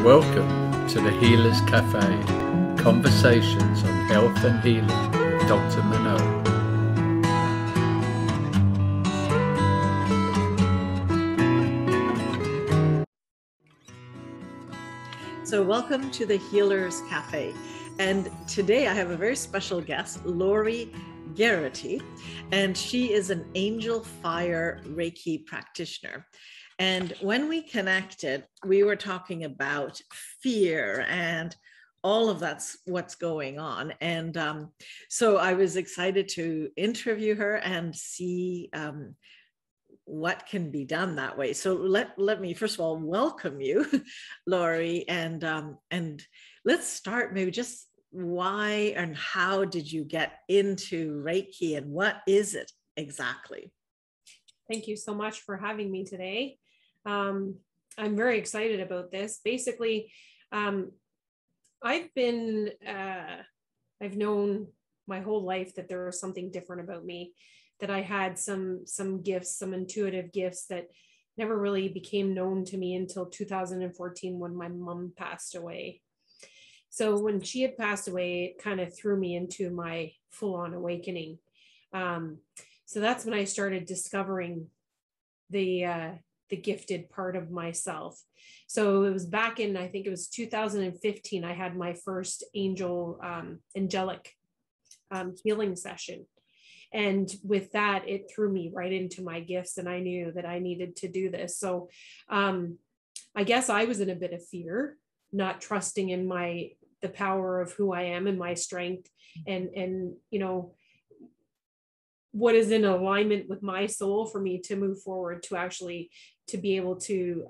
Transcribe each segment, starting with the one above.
Welcome to the Healers Café, conversations on health and healing with Dr. Manon. So welcome to the Healers Café. And today I have a very special guest, Lori Garrity, and she is an angel fire Reiki practitioner. And when we connected, we were talking about fear and all of that's what's going on. And so I was excited to interview her and see what can be done that way. So let me first of all welcome you, Lori, and let's start maybe just why and how did you get into Reiki and what is it exactly? Thank you so much for having me today. I'm very excited about this. Basically, I've known my whole life that there was something different about me, that I had some gifts, some intuitive gifts that never really became known to me until 2014 when my mom passed away. So when she had passed away, it kind of threw me into my full-on awakening. So that's when I started discovering the gifted part of myself. So it was back in, I think it was 2015, I had my first angelic healing session. And with that, it threw me right into my gifts, and I knew that I needed to do this. So I guess I was in a bit of fear, not trusting in the power of who I am and my strength, and you know, what is in alignment with my soul for me to move forward, to be able to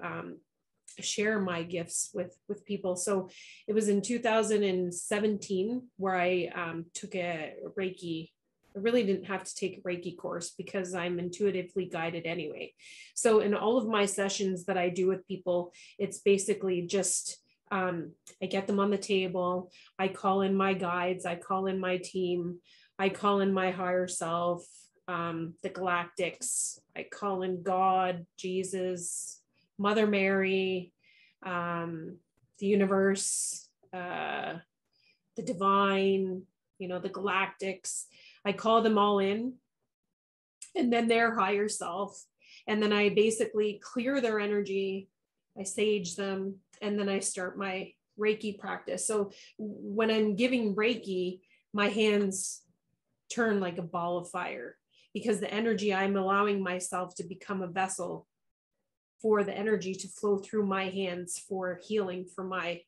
share my gifts with people. So it was in 2017 where I took a Reiki. I really didn't have to take a Reiki course because I'm intuitively guided anyway. So in all of my sessions that I do with people, it's basically just, I get them on the table. I call in my guides. I call in my team. I call in my higher self, the galactics. I call in God, Jesus, Mother Mary, the universe, the divine, the galactics. I call them all in, and then their higher self. And then I basically clear their energy. I sage them, and then I start my Reiki practice. So when I'm giving Reiki, my hands turn like a ball of fire, because the energy, I'm allowing myself to become a vessel for the energy to flow through my hands for healing for my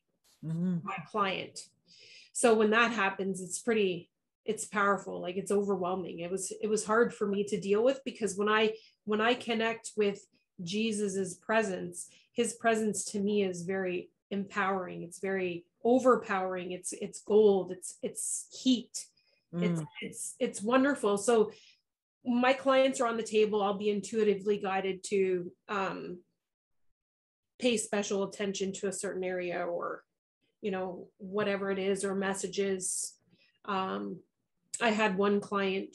client. So when that happens, it's powerful. Like, it's overwhelming. It was hard for me to deal with, because when I connect with Jesus's presence, his presence to me is very empowering. It's very overpowering. It's gold. It's heat. It's wonderful. So my clients are on the table. I'll be intuitively guided to pay special attention to a certain area, or whatever it is, or messages. I had one client,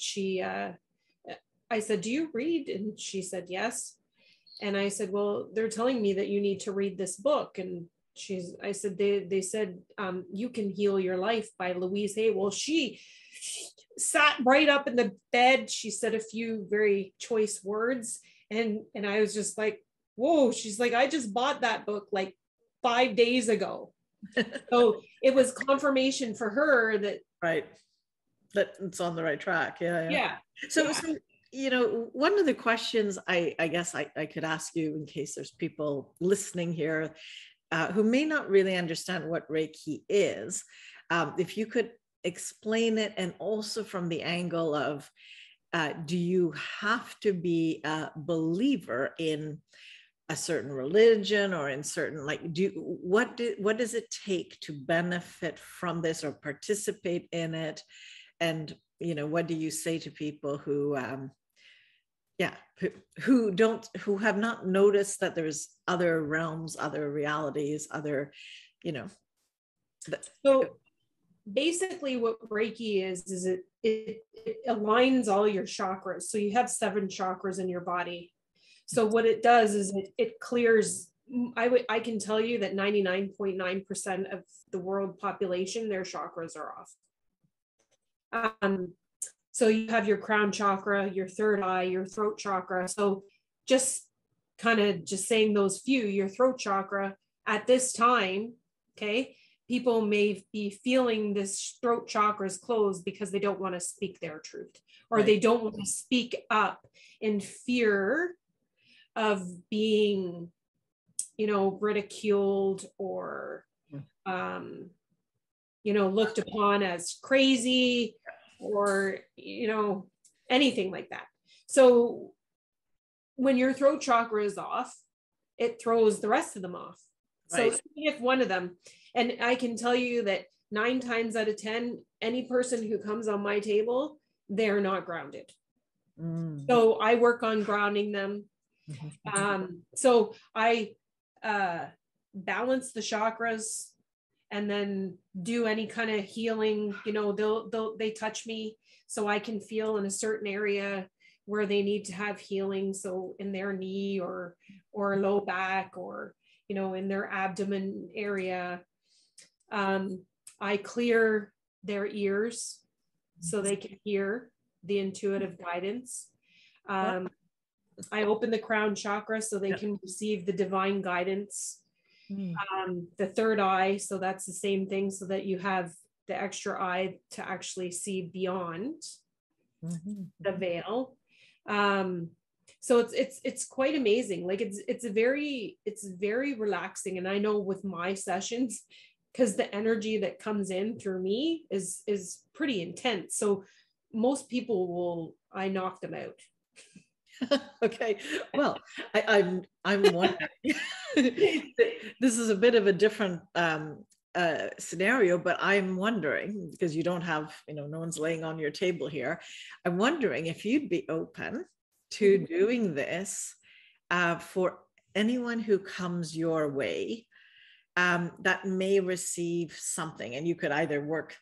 I said, "Do you read?" And she said, "Yes." And I said, "Well, they're telling me that you need to read this book." And I said, they said, "You Can Heal Your Life" by Louise Hay. Well, she sat right up in the bed. She said a few very choice words. And I was just like, whoa. She's like, "I just bought that book like 5 days ago." So it was confirmation for her that, right, that it's on the right track. Yeah. So one of the questions I guess I could ask you, in case there's people listening here who may not really understand what Reiki is, if you could explain it, and also from the angle of, do you have to be a believer in a certain religion, or in certain, what does it take to benefit from this or participate in it? And what do you say to people who have not noticed that there's other realms, other realities, other So basically what Reiki is it aligns all your chakras. So you have 7 chakras in your body. So what it does is it clears I can tell you that 99.9% of the world population, their chakras are off. So you have your crown chakra, your third eye, your throat chakra. So just kind of just saying those few, your throat chakra at this time, okay, people may be feeling this throat chakra is closed because they don't want to speak their truth, or they don't want to speak up in fear of being, ridiculed or, looked upon as crazy or, anything like that. So when your throat chakra is off, it throws the rest of them off. Right. So if one of them, and I can tell you that 9 times out of 10, any person who comes on my table, they're not grounded. So I work on grounding them. So I balance the chakras and then do any kind of healing. They touch me so I can feel in a certain area where they need to have healing. So in their knee or low back or, in their abdomen area. I clear their ears so they can hear the intuitive guidance. I open the crown chakra so they can receive the divine guidance. The third eye, so that's the same thing, so that you have the extra eye to actually see beyond the veil. So it's quite amazing. Like it's very relaxing. And I know with my sessions, because the energy that comes in through me is pretty intense. So most people I knock them out. Okay. Well, I'm wondering, this is a bit of a different scenario, but I'm wondering, because you don't have, no one's laying on your table here. I'm wondering if you'd be open to doing this for anyone who comes your way that may receive something, and you could either work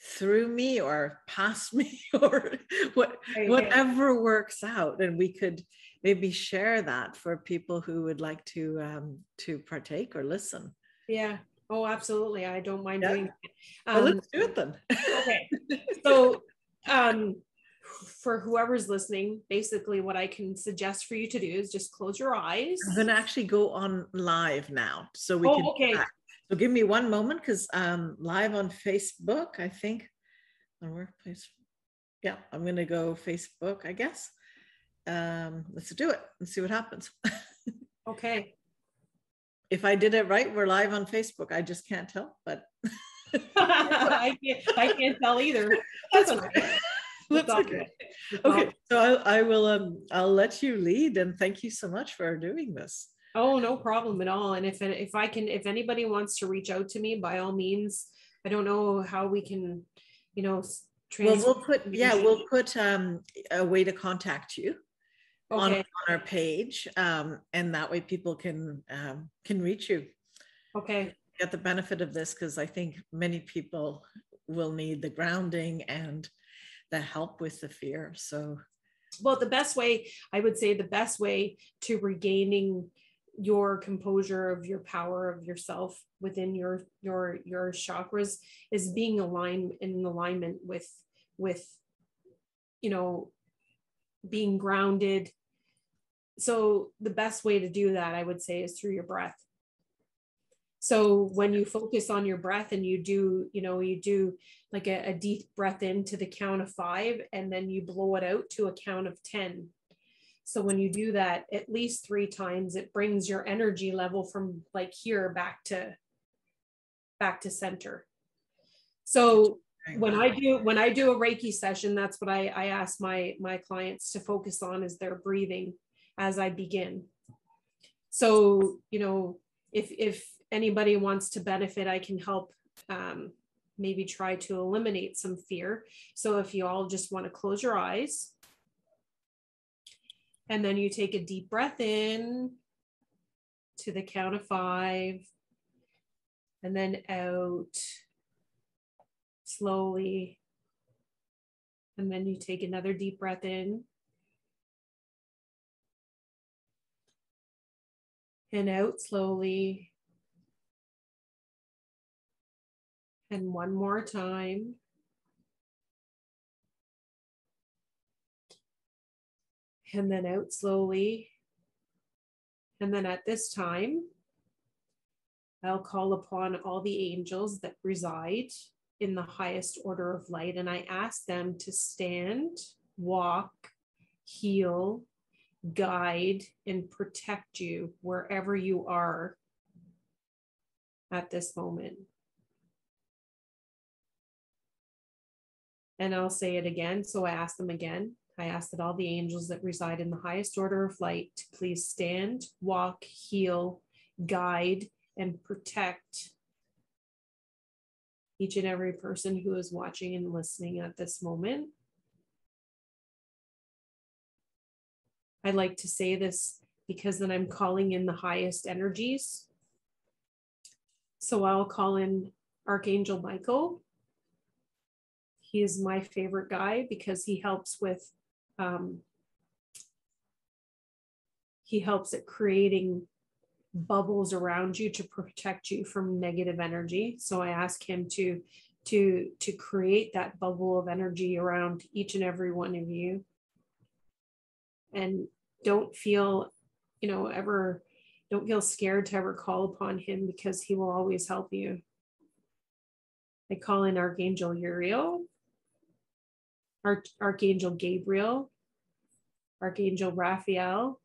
through me or past me or whatever works out, and we could maybe share that for people who would like to partake or listen. Yeah. Oh, absolutely. I don't mind doing it. Well, let's do it then. Okay. So for whoever's listening, basically what I can suggest for you to do is just close your eyes. I'm going to actually go on live now, so we can. Okay. So give me one moment, because live on Facebook, I think, on Workplace. Yeah, I'm going to go Facebook, I guess. Let's do it. Let's see what happens. Okay. If I did it right, we're live on Facebook. I just can't tell, but I can't tell either. That's okay. That's okay. Okay, so I will. I'll let you lead, and thank you so much for doing this. Oh, no problem at all. And if anybody wants to reach out to me, by all means. I don't know how we can, we'll put a way to contact you on our page, and that way people can reach you. Okay. Get the benefit of this, because I think many people will need the grounding and the help with the fear. So, well, the best way to regaining your composure of your power of yourself within your chakras is being in alignment with being grounded. So the best way to do that, I would say, is through your breath. So when you focus on your breath and you do like a deep breath in to the count of 5, and then you blow it out to a count of 10. So when you do that at least 3 times, it brings your energy level from like here back to center. So when I do a Reiki session, that's what I ask my clients to focus on, is their breathing as I begin. So, if anybody wants to benefit, I can help maybe try to eliminate some fear. So if you all just want to close your eyes, and then you take a deep breath in to the count of 5, and then out slowly. And then you take another deep breath in. and out slowly. And one more time. And then out slowly. And then at this time, I'll call upon all the angels that reside in the highest order of light. And I ask them to stand, walk, heal, guide, and protect you wherever you are at this moment. And I'll say it again. So I ask them again. I ask that all the angels that reside in the highest order of light to please stand, walk, heal, guide, and protect each and every person who is watching and listening at this moment. I like to say this because then I'm calling in the highest energies. So I'll call in Archangel Michael. He is my favorite guy because he helps with, he helps at creating bubbles around you to protect you from negative energy. So I ask him to create that bubble of energy around each and every one of you. And don't feel, don't feel scared to ever call upon him because he will always help you. I call in Archangel Uriel, Archangel Gabriel, Archangel Raphael.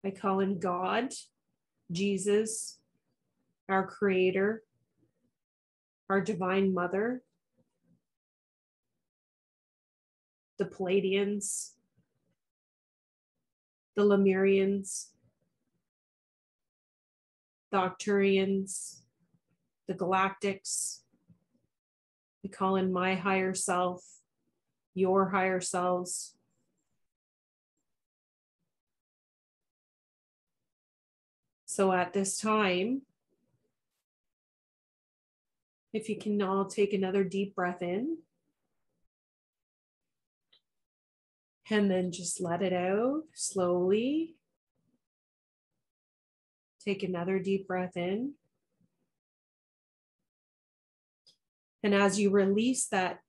I call in God, Jesus, our Creator, our Divine Mother, the Pleiadians, the Lemurians, the Arcturians, the galactics. We call in my higher self, your higher selves. So at this time, if you can all take another deep breath in, and then just let it out slowly. Take another deep breath in. And as you release that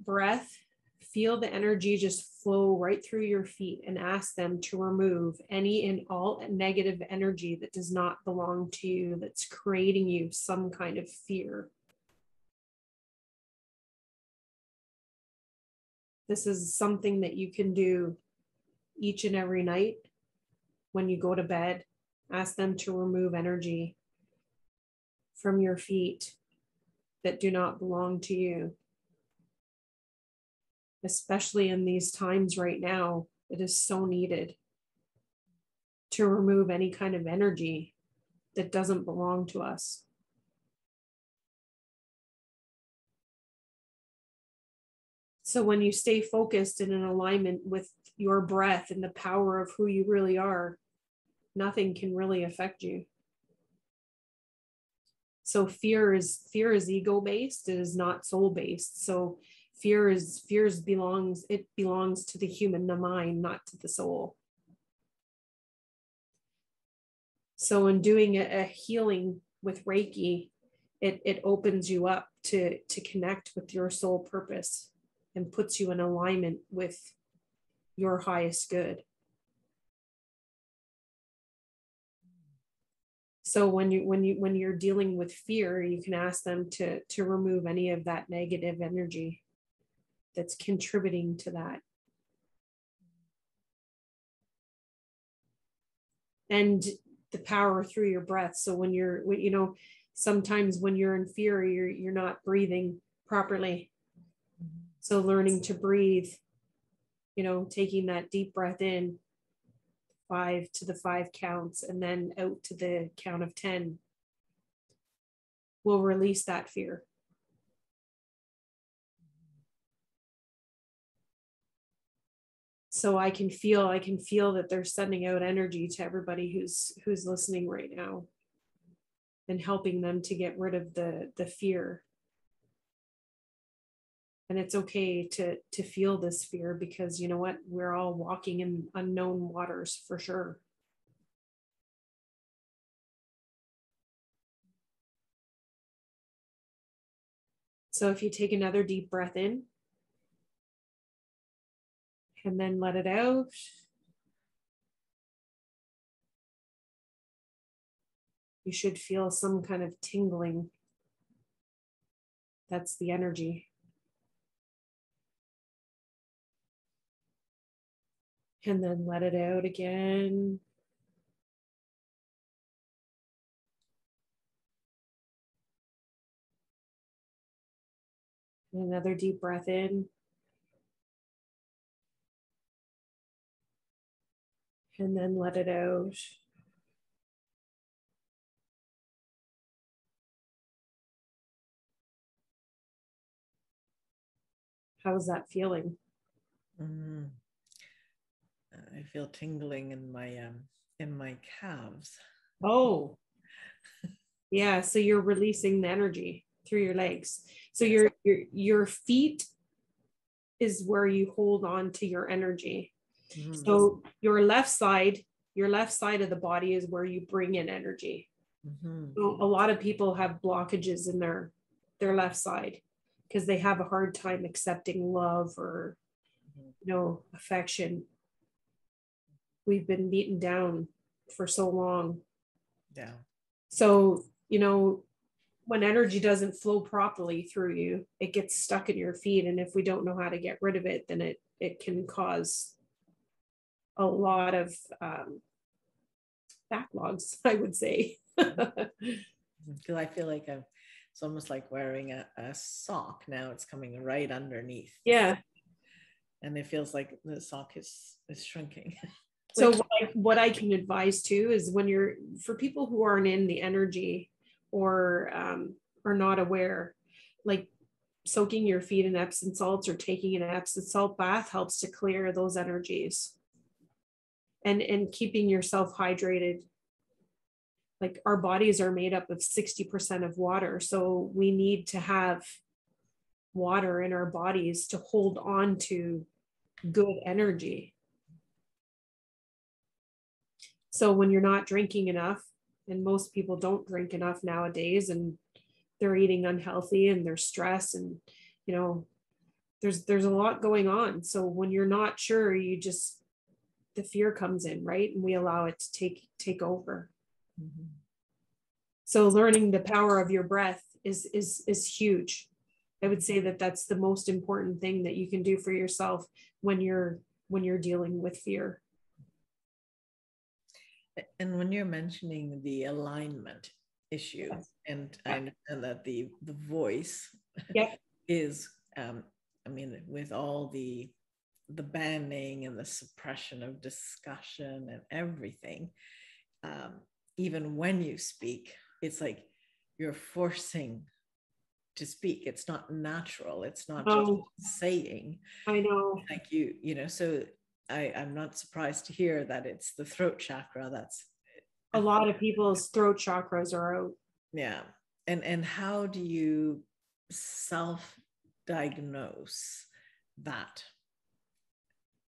breath, feel the energy just flow right through your feet and ask them to remove any and all negative energy that does not belong to you, that's creating you some kind of fear. This is something that you can do each and every night when you go to bed. Ask them to remove energy from your feet that do not belong to you. Especially in these times right now, it is so needed to remove any kind of energy that doesn't belong to us. So when you stay focused and in alignment with your breath and the power of who you really are, nothing can really affect you. So fear is ego-based, it is not soul-based. So fear belongs to the human mind, not to the soul. So in doing a healing with Reiki, it opens you up to connect with your soul purpose and puts you in alignment with your highest good. So when you're dealing with fear, you can ask them to remove any of that negative energy that's contributing to that. And the power through your breath. So sometimes when you're in fear, you're not breathing properly. So learning to breathe, taking that deep breath in, 5 to the 5 counts, and then out to the count of 10 will release that fear. So I can feel that they're sending out energy to everybody who's listening right now and helping them to get rid of the fear. And it's okay to feel this fear, because you know what? We're all walking in unknown waters for sure. So if you take another deep breath in and then let it out. You should feel some kind of tingling. That's the energy. And then let it out again. Another deep breath in. And then let it out. How's that feeling? Mm. I feel tingling in my calves. Oh, yeah. So you're releasing the energy through your legs. So your feet is where you hold on to your energy. Mm-hmm. So your left side of the body is where you bring in energy. Mm-hmm. So a lot of people have blockages in their left side because they have a hard time accepting love or, affection. We've been beaten down for so long. Yeah. So, when energy doesn't flow properly through you, it gets stuck in your feet. And if we don't know how to get rid of it, then it can cause a lot of backlogs, I would say. Because I feel like it's almost like wearing a sock. Now it's coming right underneath. Yeah. And it feels like the sock is shrinking. So what I can advise too is for people who aren't in the energy or are not aware, like soaking your feet in Epsom salts or taking an Epsom salt bath helps to clear those energies, and keeping yourself hydrated. Like our bodies are made up of 60% of water. So we need to have water in our bodies to hold on to good energy. So when you're not drinking enough, and most people don't drink enough nowadays, and they're eating unhealthy and they're stressed, and there's a lot going on. So when you're not sure, the fear comes in, right? And we allow it to take over. Mm-hmm. So learning the power of your breath is huge. I would say that that's the most important thing that you can do for yourself when you're dealing with fear. And when you're mentioning the alignment issue, and I understand that the voice is, with all the banning and the suppression of discussion and everything, even when you speak, it's like you're forcing to speak. It's not natural. It's not just saying. I know. Like so I'm not surprised to hear that it's the throat chakra. That's a lot of people's throat chakras are out. Yeah. And how do you self-diagnose that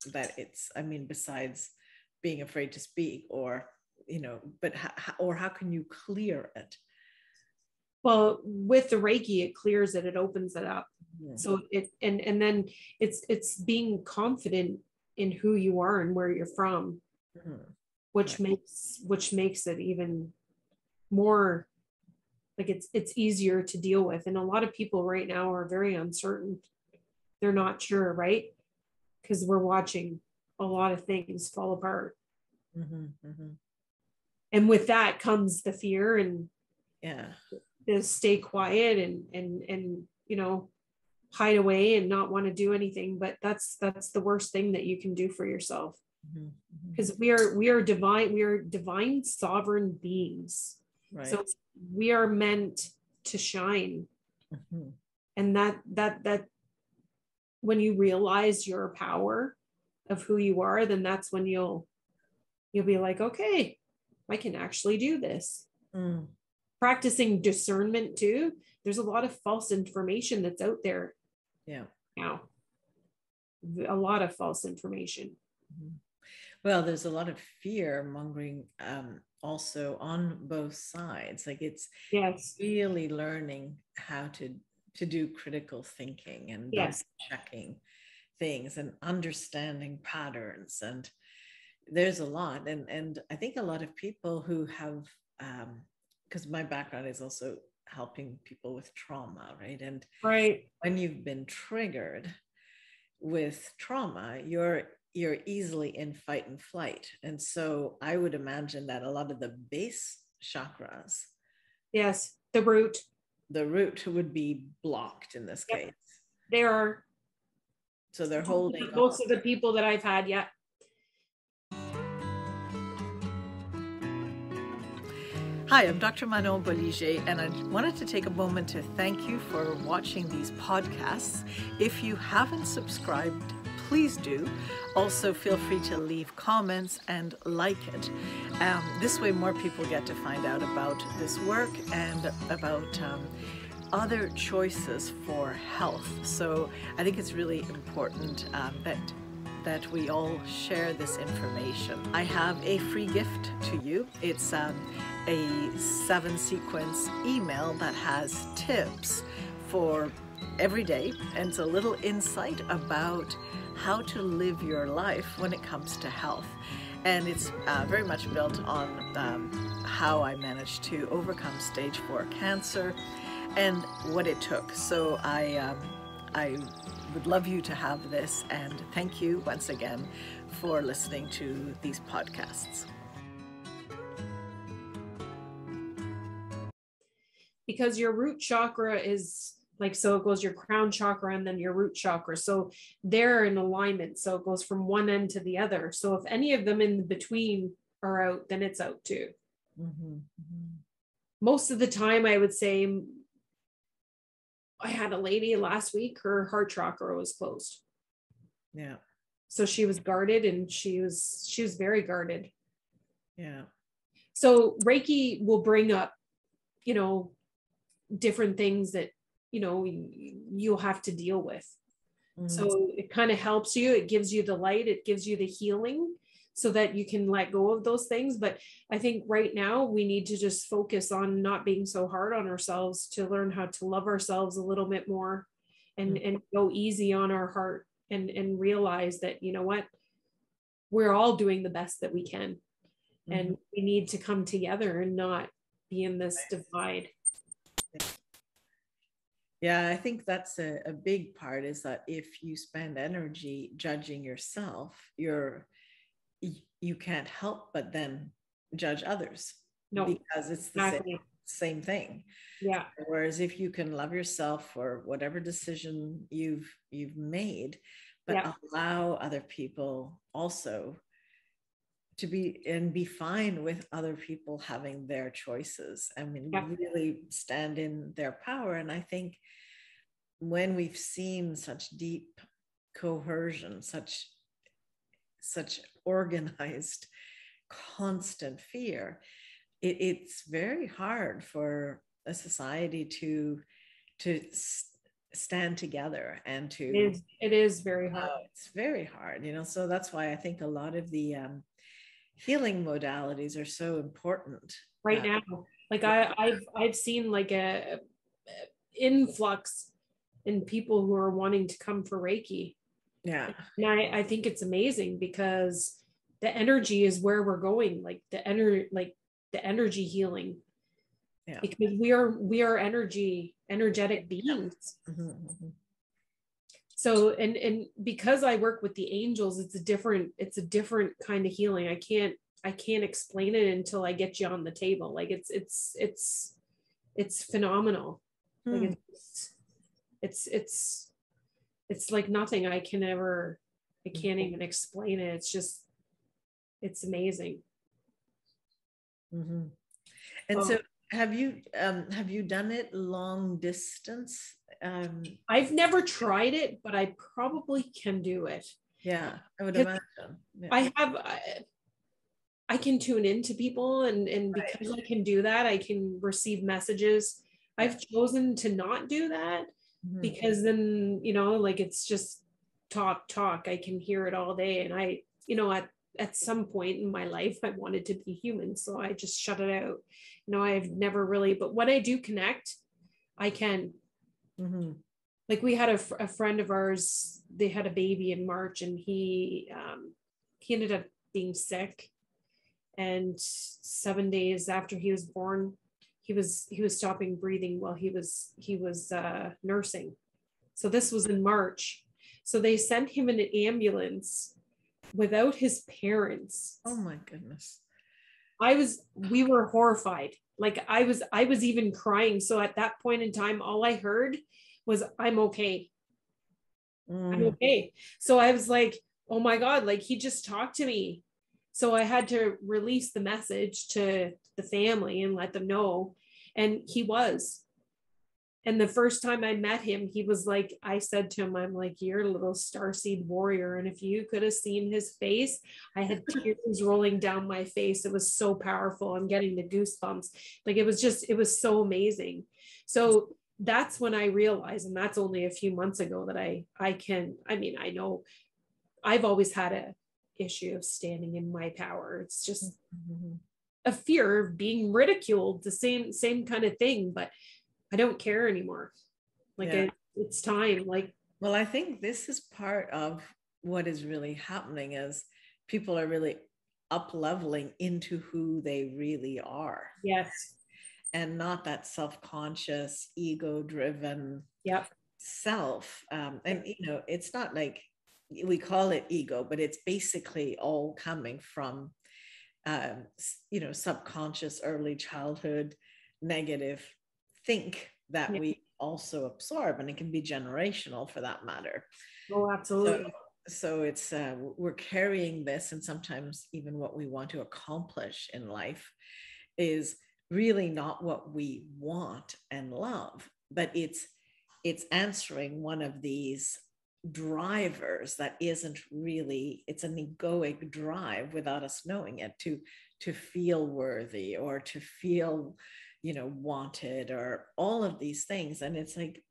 it's, besides being afraid to speak or, but how can you clear it? Well, with the Reiki, it clears it, it opens it up. Mm-hmm. So and then it's being confident in who you are and where you're from, mm-hmm. which makes it even more like it's easier to deal with. And a lot of people right now are very uncertain. They're not sure, right? Because we're watching a lot of things fall apart. Mm-hmm, mm-hmm. And with that comes the fear and to stay quiet and hide away and not want to do anything. But that's the worst thing that you can do for yourself, because we are divine sovereign beings. Right. So we are meant to shine. Mm-hmm. And that when you realize your power of who you are, then that's when you'll be like, okay, I can actually do this. Mm. Practicing discernment too. There's a lot of false information that's out there. Yeah. now. A lot of false information. Well, there's a lot of fear mongering also on both sides. Like it's Yes. really learning how to do critical thinking and Yes. checking things and understanding patterns. And there's a lot. And I think a lot of people who have, because my background is also helping people with trauma, right? And right. When you've been triggered with trauma, you're easily in fight and flight. And so I would imagine that a lot of the base chakras, yes, the root would be blocked in this case. They are. So they're holding most of the people that I've had. Yeah. Hi, I'm Dr. Manon Bolliger, and I wanted to take a moment to thank you for watching these podcasts. If you haven't subscribed, please do. Also, feel free to leave comments and like it. This way, more people get to find out about this work and about other choices for health. So I think it's really important that we all share this information. I have a free gift to you. It's a 7-sequence email that has tips for every day, and it's a little insight about how to live your life when it comes to health. And it's very much built on how I managed to overcome stage 4 cancer and what it took. So I would love you to have this, and thank you once again for listening to these podcasts. Because your root chakra is like, so it goes your crown chakra and then your root chakra. So they're in alignment. So it goes from one end to the other. So if any of them in between are out, then it's out too. Mm-hmm. Most of the time, I would say, I had a lady last week, her heart chakra was closed. Yeah. So she was guarded, and she was very guarded. Yeah. So Reiki will bring up, different things that, you'll have to deal with. Mm-hmm. So it kind of helps you. It gives you the light. It gives you the healing so that you can let go of those things. But I think right now we need to just focus on not being so hard on ourselves, to learn how to love ourselves a little bit more and go easy on our heart and realize that, what, we're all doing the best that we can. Mm-hmm. And we need to come together and not be in this divide. Yeah, I think that's a big part, is that if you spend energy judging yourself, you can't help but then judge others. No, because it's the same thing. Yeah. Whereas if you can love yourself for whatever decision you've made, but allow other people also to be fine with other people having their choices. I mean, really stand in their power. And I think when we've seen such deep coercion, such organized, constant fear, it's very hard for a society to stand together and to. It is very hard. It's very hard, so that's why I think a lot of the healing modalities are so important right now. Like I've seen like a influx in people who are wanting to come for Reiki. Yeah. And I think it's amazing, because the energy is where we're going, like the energy healing. Yeah. Because we are energetic beings. Mm-hmm, mm-hmm. So, and because I work with the angels, it's a different kind of healing. I can't explain it until I get you on the table. Like it's phenomenal. Like it's like nothing I can't even explain it. It's amazing. Mm-hmm. And so have you done it long distance? I've never tried it, but I probably can do it. Yeah, I would imagine. Yeah. I can tune into people, and because I can do that, I can receive messages. I've chosen to not do that, because then, you know, like it's just talk. I can hear it all day. And I, you know, at some point in my life, I wanted to be human. So I just shut it out. You know, I've never really, but when I do connect, I can. Like we had a friend of ours, they had a baby in March, and he ended up being sick. And 7 days after he was born, he was stopping breathing while he was nursing. So this was in March. So they sent him in an ambulance without his parents. Oh my goodness. We were horrified. Like I was even crying. So at that point in time, all I heard was, I'm okay. I'm okay. So I was like, oh my God, like he just talked to me. So I had to release the message to the family and let them know. And he was. And the first time I met him, he was like, I said to him, I'm like, you're a little starseed warrior. And if you could have seen his face, I had tears rolling down my face. It was so powerful. I'm getting the goosebumps. Like it was so amazing. So that's when I realized, and that's only a few months ago, that I know I've always had a issue of standing in my power. It's just a fear of being ridiculed, the same kind of thing, but I don't care anymore. Like it's time. Like, well, I think this is part of what is really happening, is people are really up-leveling into who they really are. Yes. And not that self-conscious, ego-driven self. And, you know, it's not like we call it ego, but it's basically all coming from, you know, subconscious early childhood negative think that we also absorb, and it can be generational for that matter. Oh, absolutely. So it's we're carrying this, and sometimes even what we want to accomplish in life is really not what we want and love, but it's answering one of these drivers that isn't really, it's an egoic drive without us knowing it, to feel worthy or to feel, you know, wanted, or all of these things. And it's like,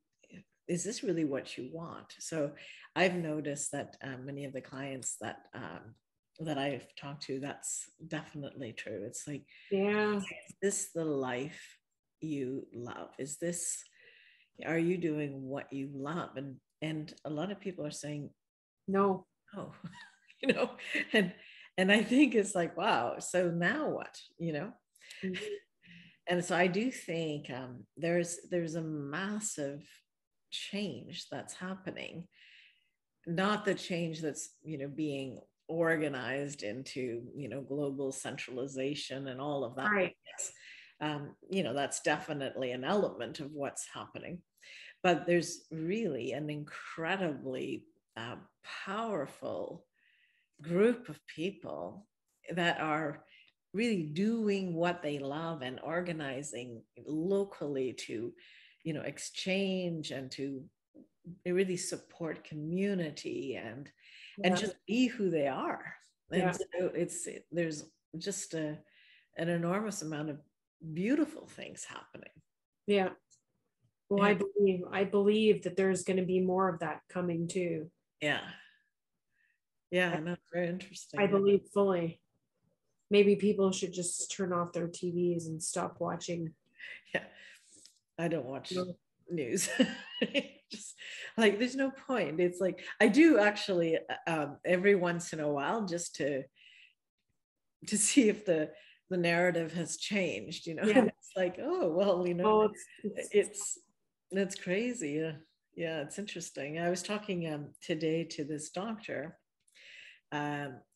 is this really what you want? So I've noticed that many of the clients that I've talked to, that's definitely true. It's like, is this the life you love? Are you doing what you love? And a lot of people are saying no, you know, and I think it's like, wow, so now what, you know? And so I do think there's a massive change that's happening, not the change that's, you know, being organized into, you know, global centralization and all of that. Right. You know, that's definitely an element of what's happening, but there's really an incredibly powerful group of people that are really doing what they love and organizing locally to, you know, exchange and to really support community and just be who they are. And so there's just an enormous amount of beautiful things happening. Yeah. Well, I believe that there's going to be more of that coming too. Yeah, no, very interesting. I believe fully. Maybe people should just turn off their TVs and stop watching. Yeah, I don't watch news. Just like, there's no point. It's like, I do actually every once in a while, just to see if the narrative has changed, you know. And it's like, oh well, you know, it's crazy. Yeah, it's interesting. I was talking today to this doctor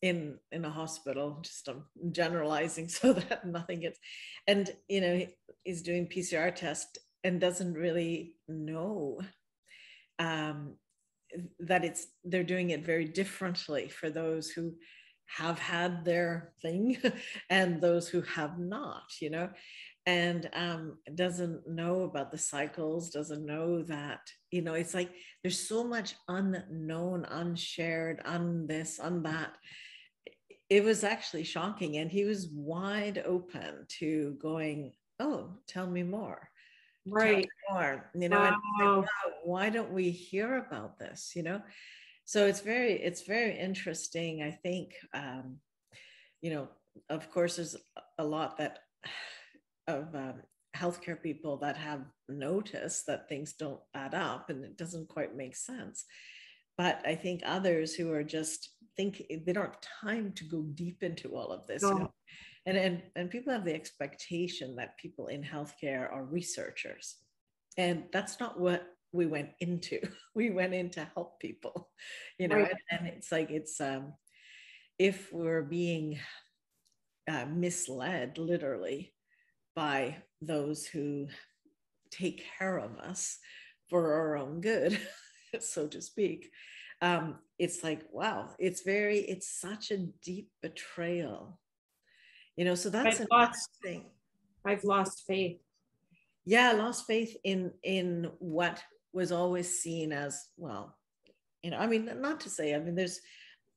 in a hospital, just generalizing so that nothing gets, and you know, he's doing PCR test and doesn't really know that they're doing it very differently for those who have had their thing and those who have not, you know, and doesn't know about the cycles, doesn't know that, you know, it's like there's so much unknown, unshared, on this, on that. It was actually shocking, and he was wide open to going, oh, tell me more. Right. more, you know, Wow. and it's like, wow, why don't we hear about this, you know? So it's very interesting. I think, you know, of course, there's a lot that of healthcare people that have noticed that things don't add up and it doesn't quite make sense. But I think others who are just think they don't have time to go deep into all of this, No. you know? And people have the expectation that people in healthcare are researchers. And that's not what we went into. We went in to help people, you know, Right. and it's like, it's, if we're being misled literally by those who take care of us for our own good, so to speak, it's like, wow, it's such a deep betrayal, you know. So that's another thing. I've lost faith. Yeah, I lost faith in what was always seen as, well, you know, I mean, not to say, I mean, there's,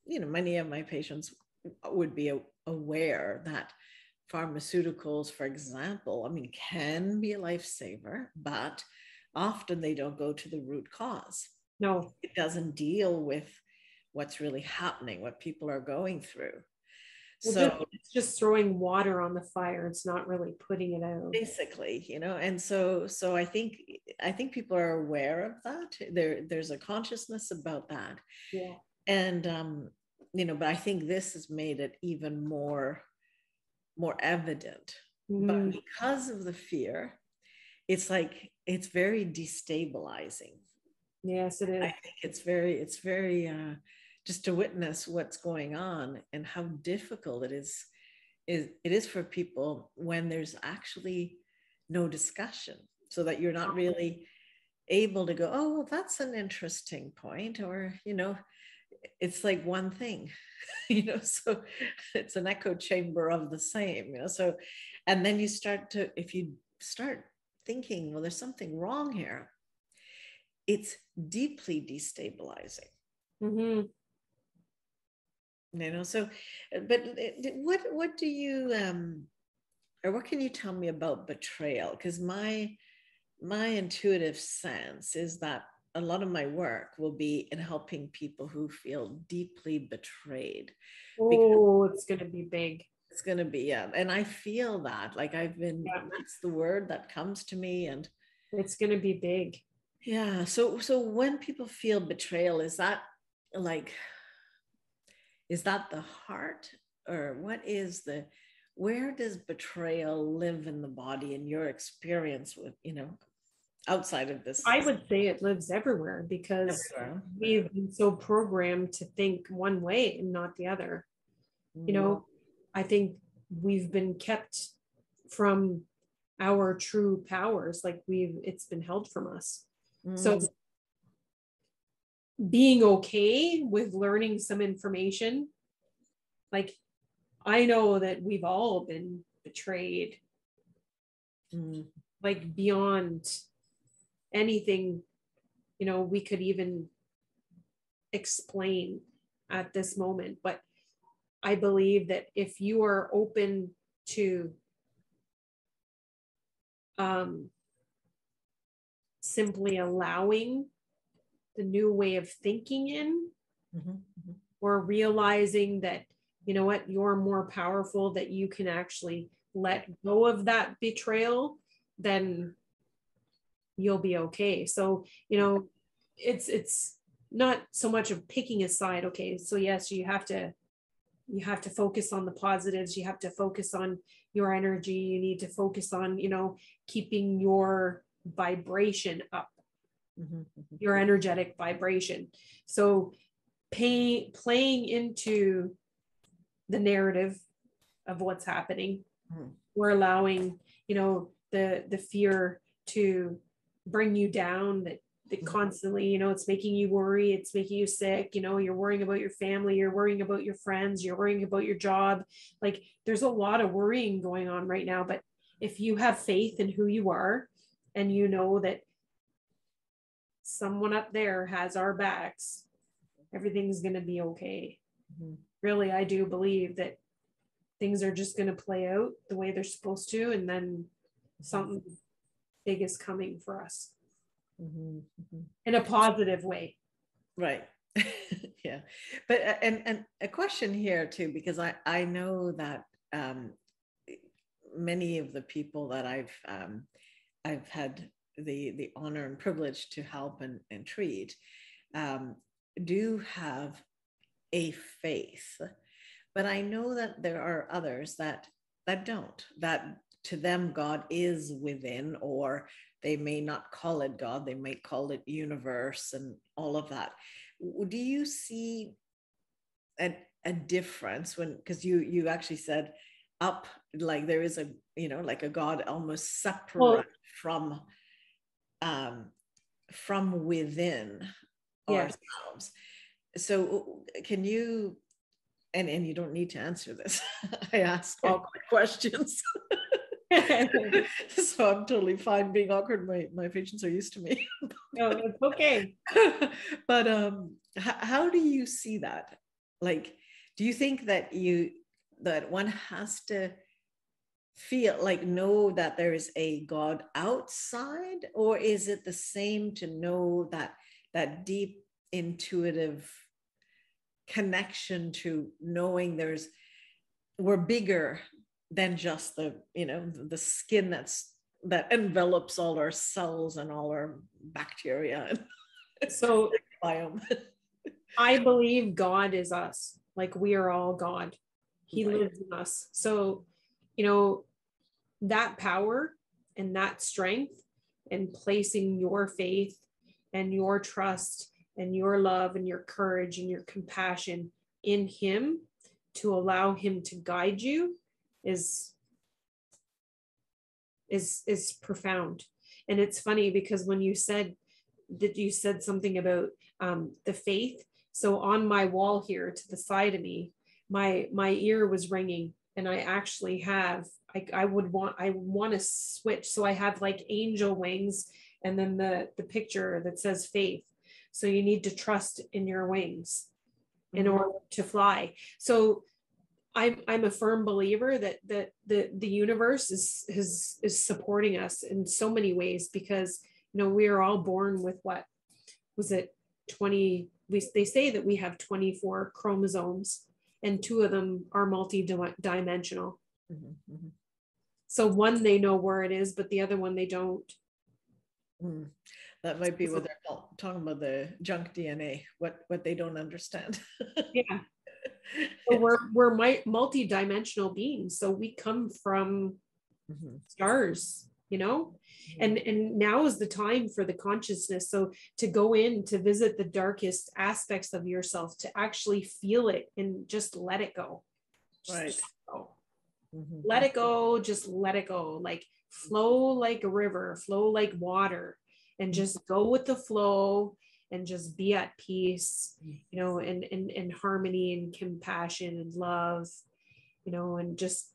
you know, many of my patients would be aware that pharmaceuticals, for example, I mean, can be a lifesaver, but often they don't go to the root cause. No. It doesn't deal with what's really happening, what people are going through. So it's just throwing water on the fire. It's not really putting it out. Basically, you know, and so I think people are aware of that. There's a consciousness about that. Yeah. And you know, but I think this has made it even more evident. But because of the fear, it's like, it's very destabilizing. Yes, it is. I think it's very just to witness what's going on and how difficult it is for people when there's actually no discussion, so that you're not really able to go, oh, well, that's an interesting point, or, you know, it's like one thing, you know, so it's an echo chamber of the same, you know. So, and then if you start thinking, well, there's something wrong here, it's deeply destabilizing. Mm-hmm. You know, so, but what do you or what can you tell me about betrayal? Because my intuitive sense is that a lot of my work will be in helping people who feel deeply betrayed. Oh, it's going to be big. It's going to be, yeah. And I feel that, like, that's the word that comes to me, and it's going to be big. Yeah. So when people feel betrayal, is that the heart, or where does betrayal live in the body in your experience with, you know, outside of this? I would say it lives everywhere, because we've been so programmed to think one way and not the other. You know, I think we've been kept from our true powers, like it's been held from us. So being okay with learning some information, like, I know that we've all been betrayed, like beyond anything, you know, we could even explain at this moment. But I believe that if you are open to simply allowing the new way of thinking in, or realizing that, you know what, you're more powerful, that you can actually let go of that betrayal, then you'll be okay. So, you know, it's not so much of picking a side. Okay, so yes, you have to focus on the positives. You have to focus on your energy. You need to focus on, you know, keeping your vibration up, your energetic vibration. So playing into the narrative of what's happening, we're allowing, you know, the fear to bring you down, that constantly, you know, it's making you worry, it's making you sick, you know, you're worrying about your family, you're worrying about your friends, you're worrying about your job. Like, there's a lot of worrying going on right now. But if you have faith in who you are, and you know that someone up there has our backs, everything's going to be okay. Really, I do believe that things are just going to play out the way they're supposed to, and then something big is coming for us Mm-hmm. in a positive way. Right. Yeah. But and a question here too, because I know that many of the people that I've had the honor and privilege to help and treat do have a faith, but I know that there are others that don't, that to them God is within, or they may not call it God, they might call it universe and all of that. Do you see a difference when, because you actually said up, like there is a, you know, like a God almost separate from within ourselves. So can you, and you don't need to answer this, I ask awkward questions. So I'm totally fine being awkward. My patients are used to me. No, it's okay. But how do you see that? Like, do you think that one has to feel like, know that there is a God outside, or is it the same to know that deep intuitive connection to knowing we're bigger than just the, you know, the skin that envelops all our cells and all our bacteria? So biome. I believe God is us. Like, we are all God. He lives in us. So, you know, that power and that strength, and placing your faith and your trust and your love and your courage and your compassion in him, to allow him to guide you, is profound. And it's funny because when you said something about the faith, so on my wall here to the side of me, my ear was ringing, and I actually have, I want to switch, so I have like angel wings, and then the picture that says faith. So you need to trust in your wings in order to fly. So I'm a firm believer that the universe is supporting us in so many ways, because, you know, we are all born with, what was it, 20, they say that we have 24 chromosomes, and 2 of them are multi-dimensional. Mm-hmm. Mm-hmm. So one, they know where it is, but the other one they don't. That might be what they're talking about, the junk DNA, what they don't understand. Yeah. So we're multi-dimensional beings. So we come from stars, you know, and now is the time for the consciousness. So to go in to visit the darkest aspects of yourself, to actually feel it and just let it go. Right. Let it go. Just let it go. Like, flow like a river, flow like water, and just go with the flow, and just be at peace, you know, and harmony and compassion and love, you know, and just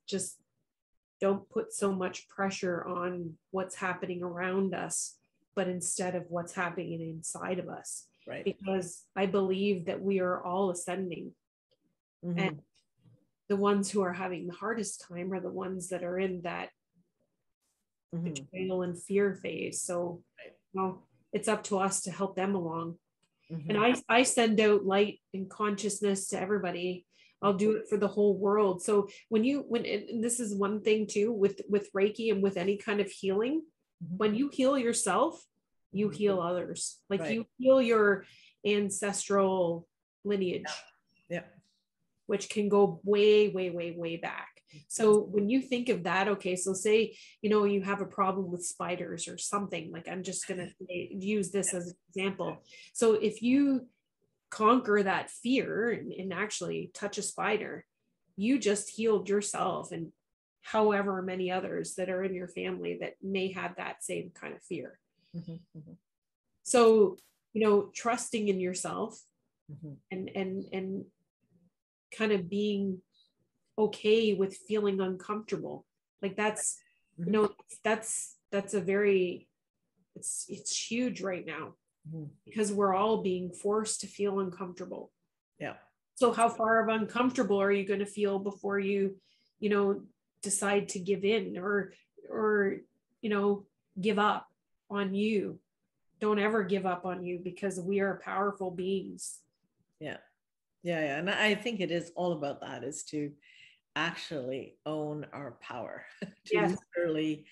don't put so much pressure on what's happening around us, but instead of what's happening inside of us. Right. Because I believe that we are all ascending. And the ones who are having the hardest time are the ones that are in that betrayal and fear phase. So, you know, it's up to us to help them along. And I send out light and consciousness to everybody. I'll do it for the whole world. So and this is one thing too, with Reiki and with any kind of healing, when you heal yourself, you heal others. Like, you heal your ancestral lineage. Yeah. Which can go way, way, way, way back. So when you think of that, okay, so say, you know, you have a problem with spiders or something, like, I'm just going to use this as an example. So if you conquer that fear and actually touch a spider, you just healed yourself and however many others that are in your family that may have that same kind of fear. So, you know, trusting in yourself and kind of being okay with feeling uncomfortable, like that's you know, that's a very, it's huge right now, because we're all being forced to feel uncomfortable. Yeah. So how far of uncomfortable are you going to feel before you know, decide to give in, or you know, give up on you. Don't ever give up on you, because we are powerful beings. Yeah. And I think it is all about that, is to actually own our power, to literally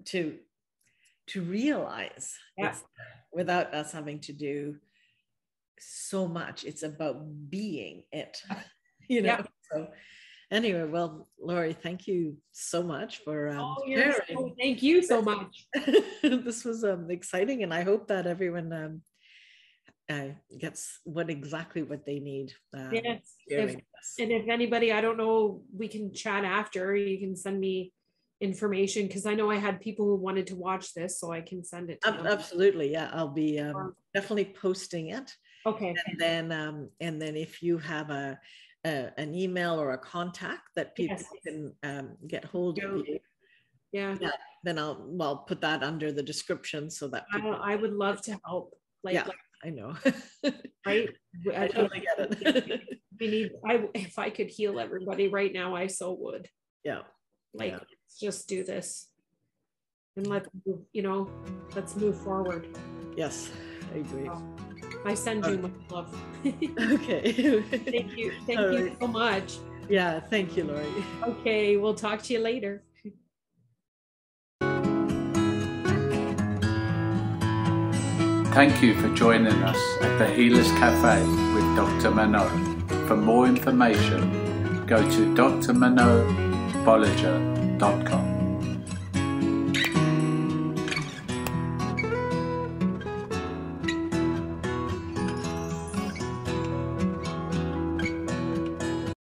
to realize it's without us having to do so much. It's about being it, you know. So anyway, well, Lori, thank you so much for sharing. Thank you so much. This was exciting, and I hope that everyone gets exactly what they need. Yes. And if anybody, I don't know, we can chat after. You can send me information, because I know I had people who wanted to watch this, so I can send it to them. Absolutely, yeah. I'll be definitely posting it. Okay. And then if you have an email or a contact that people can get hold of you, then I'll put that under the description, so that people I would love to help. I know. Right? I totally get it. If I could heal everybody right now, I so would. Yeah. Let's just do this. And let's move forward. Yes, I agree. I send you my love. Okay. Thank you. Thank you so much. Yeah, thank you, Lori. Okay, we'll talk to you later. Thank you for joining us at the Healers Café with Dr. Manon. For more information, go to drmanonbolliger.com.